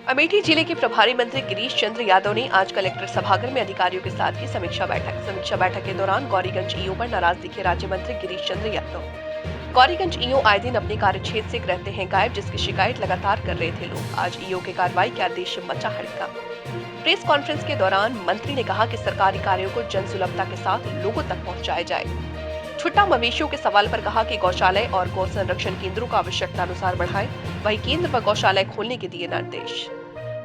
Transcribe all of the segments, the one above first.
अमेठी जिले के प्रभारी मंत्री गिरीश चंद्र यादव ने आज कलेक्टर सभागार में अधिकारियों के साथ की समीक्षा बैठक के दौरान गौरीगंज ईओ पर नाराज दिखे राज्य मंत्री गिरीश चंद्र यादव। गौरीगंज ईओ आए दिन अपने कार्यक्षेत्र से रहते हैं गायब, जिसकी शिकायत लगातार कर रहे थे लोग। आज ईओ के कार्रवाई के आदेश से मचा हड़का। प्रेस कॉन्फ्रेंस के दौरान मंत्री ने कहा कि सरकारी कार्यों को जन सुलभता के साथ लोगों तक पहुंचाया जाए। छुट्टा मवेशियों के सवाल पर कहा कि गौशालाएं और गौ संरक्षण केंद्रों का आवश्यकता अनुसार बढ़ाएं, वहीं केंद्र व गौशालाएं खोलने के दिए निर्देश।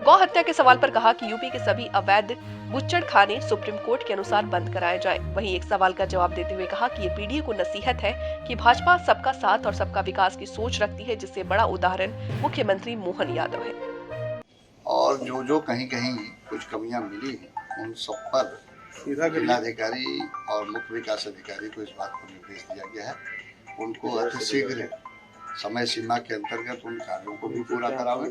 गौ हत्या के सवाल पर कहा कि यूपी के सभी अवैध बुच्चड़खाने सुप्रीम कोर्ट के अनुसार बंद कराए जाएं। वहीं एक सवाल का जवाब देते हुए कहा कि ये पीडीए को नसीहत है कि भाजपा सबका साथ और सबका विकास की सोच रखती है, जिससे बड़ा उदाहरण मुख्यमंत्री मोहन यादव है। और जो कहीं कहीं कुछ कमियां मिली हैं, उन सब पर जिलाधिकारी और मुख्य विकास अधिकारी को इस बात को निर्देश दिया गया है, उनको अतिशीघ्र समय सीमा के अंतर्गत उन कार्यों को भी पूरा करावें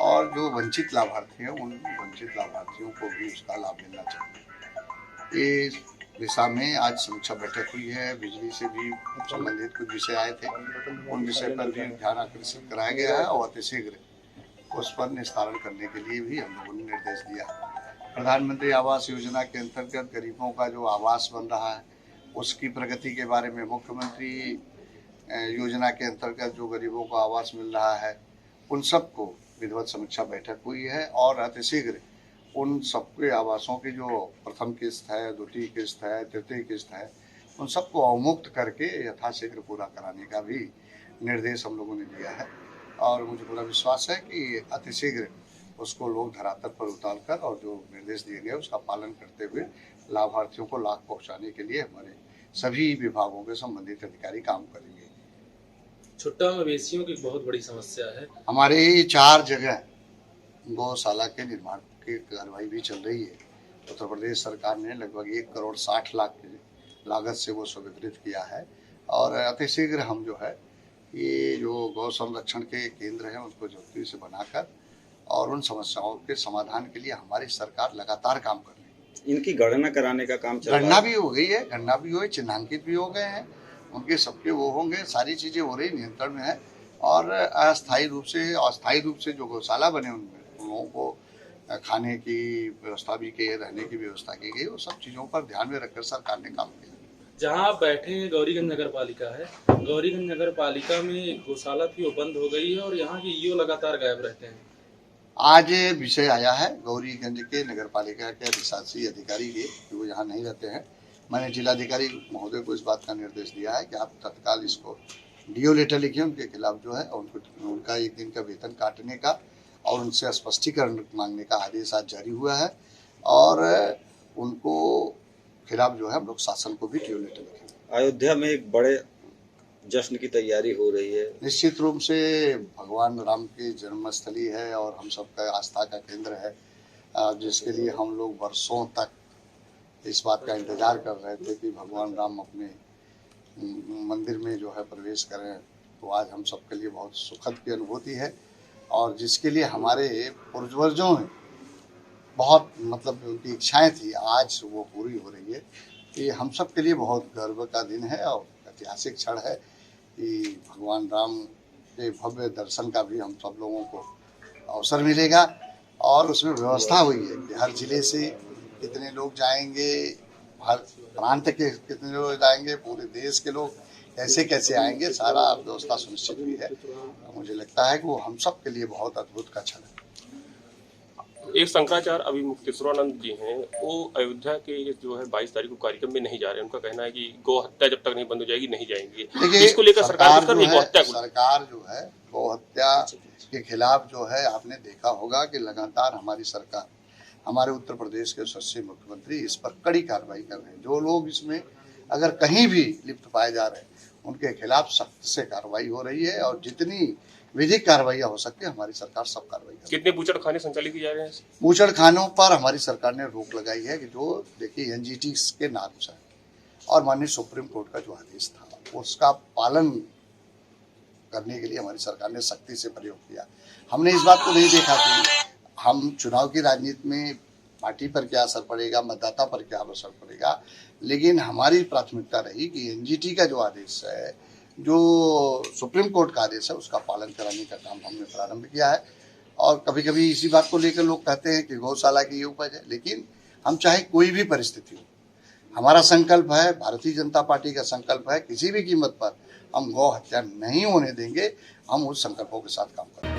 और जो वंचित लाभार्थी हैं, उन वंचित लाभार्थियों को भी उसका लाभ मिलना चाहिए। इस दिशा में आज समीक्षा बैठक हुई है। बिजली से भी संबंधित कुछ विषय आए थे, उन विषय पर भी ध्यान आकर्षित कराया गया है और अतिशीघ्र उस पर निस्तारण करने के लिए भी हम लोगों ने निर्देश दिया। प्रधानमंत्री आवास योजना के अंतर्गत गरीबों का जो आवास बन रहा है, उसकी प्रगति के बारे में मुख्यमंत्री योजना के अंतर्गत जो गरीबों को आवास मिल रहा है, उन सबको विधिवत समीक्षा बैठक हुई है और अतिशीघ्र उन सबके आवासों की जो प्रथम किस्त है, द्वितीय किस्त है, तृतीय किस्त है, उन सबको अवमुक्त करके यथाशीघ्र पूरा कराने का भी निर्देश हम लोगों ने दिया है। और मुझे पूरा विश्वास है कि अतिशीघ्र उसको लोग धरातल पर उतारकर और जो निर्देश दिए गए उसका पालन करते हुए लाभार्थियों को लाभ पहुंचाने के लिए हमारे सभी विभागों के संबंधित अधिकारी काम करेंगे। छुट्टा मवेशियों की बहुत बड़ी समस्या है। हमारे 4 जगह गौशाला के निर्माण की कार्रवाई भी चल रही है। उत्तर प्रदेश सरकार ने लगभग 1 करोड़ 60 लाख की लागत से वो स्वीकृत किया है और अतिशीघ्र हम जो है ये जो गौ संरक्षण के केंद्र हैं उनको जल्दी से बनाकर और उन समस्याओं के समाधान के लिए हमारी सरकार लगातार काम कर रही है। इनकी गणना कराने का काम चल रहा है। गणना भी हो गई है, गणना भी हुई, चिन्हांकित भी हो गए हैं, उनके सबके वो होंगे, सारी चीजें हो रही, नियंत्रण में है। और अस्थायी रूप से जो गौशाला बने उनमें उन लोगों को खाने की व्यवस्था भी की, रहने की व्यवस्था की गई, वो सब चीजों पर ध्यान में रखकर सरकार ने काम किया। जहाँ आप बैठे हैं गौरीगंज नगर पालिका है, गौरीगंज नगर पालिका में एक गौशाला थी वो बंद हो गई है और यहाँ के ईओ लगातार गायब रहते हैं। आज विषय आया है गौरीगंज के नगर पालिका के अधिशासी अधिकारी के, वो यहाँ नहीं रहते हैं। मैंने जिलाधिकारी महोदय को इस बात का निर्देश दिया है कि आप तत्काल इसको डीओ लेटर लिखिए उनके खिलाफ जो है उनका 1 दिन का वेतन काटने का और उनसे स्पष्टीकरण मांगने का आदेश आज जारी हुआ है और उनको खिलाफ जो है हम लोग शासन को भी डीओ लेटर लिखेंगे। अयोध्या में एक बड़े जश्न की तैयारी हो रही है। निश्चित रूप से भगवान राम की जन्मस्थली है और हम सबका आस्था का केंद्र है, जिसके लिए हम लोग वर्षों तक इस बात का इंतजार कर रहे थे कि भगवान राम अपने मंदिर में जो है प्रवेश करें। तो आज हम सबके लिए बहुत सुखद की अनुभूति है और जिसके लिए हमारे पूर्वजों ने बहुत उनकी इच्छाएं थी, आज वो पूरी हो रही है। ये हम सब के लिए बहुत गर्व का दिन है और ऐतिहासिक क्षण है कि भगवान राम के भव्य दर्शन का भी हम सब लोगों को अवसर मिलेगा और उसमें व्यवस्था हुई है कि हर जिले से कितने लोग जाएंगे, हर प्रांत के कितने लोग जाएंगे, पूरे देश के लोग कैसे कैसे आएंगे, सारा व्यवस्था सुनिश्चित हुई है। मुझे लगता है कि वो हम सब के लिए बहुत अद्भुत का क्षण है। एक शंकराचार्य अभिमुक्तेश्वरानंद जी हैं, वो अयोध्या के जो है 22 तारीख को कार्यक्रम में नहीं जा रहे। उनका कहना है कि गौ हत्या जब तक नहीं बंद हो जाएगी नहीं जाएंगे। इसको लेकर सरकार जो है गौ हत्या के खिलाफ जो है, आपने देखा होगा कि लगातार हमारी सरकार, हमारे उत्तर प्रदेश के यशस्वी मुख्यमंत्री इस पर कड़ी कार्रवाई कर रहे हैं। जो लोग इसमें अगर कहीं भी लिप्त पाए जा रहे हैं उनके खिलाफ सख्त से कार्रवाई हो रही है और जितनी विधिक कार्रवाई हो सकती है हमारी सरकार सब कार्रवाई कर रही है। कितने बूचड़खाने संचालित किए जा रहे हैं? बूचड़खानों पर हमारी सरकार ने रोक लगाई है कि जो देखिए एनजीटी के नॉर्म्स है और माननीय सुप्रीम कोर्ट का जो आदेश था उसका पालन करने के लिए हमारी सरकार ने सख्ती से प्रयोग किया। हमने इस बात को नहीं देखा कि हम चुनाव की राजनीति में पार्टी पर क्या असर पड़ेगा, मतदाता पर क्या असर पड़ेगा, लेकिन हमारी प्राथमिकता रही कि एनजीटी का जो आदेश है, जो सुप्रीम कोर्ट का आदेश है, उसका पालन कराने का काम हमने प्रारंभ किया है और कभी कभी इसी बात को लेकर लोग कहते हैं कि गौशाला की ये उपज है, लेकिन हम चाहे कोई भी परिस्थिति हो, हमारा संकल्प है, भारतीय जनता पार्टी का संकल्प है, किसी भी कीमत पर हम गौ हत्या नहीं होने देंगे। हम उस संकल्पों के साथ काम करेंगे।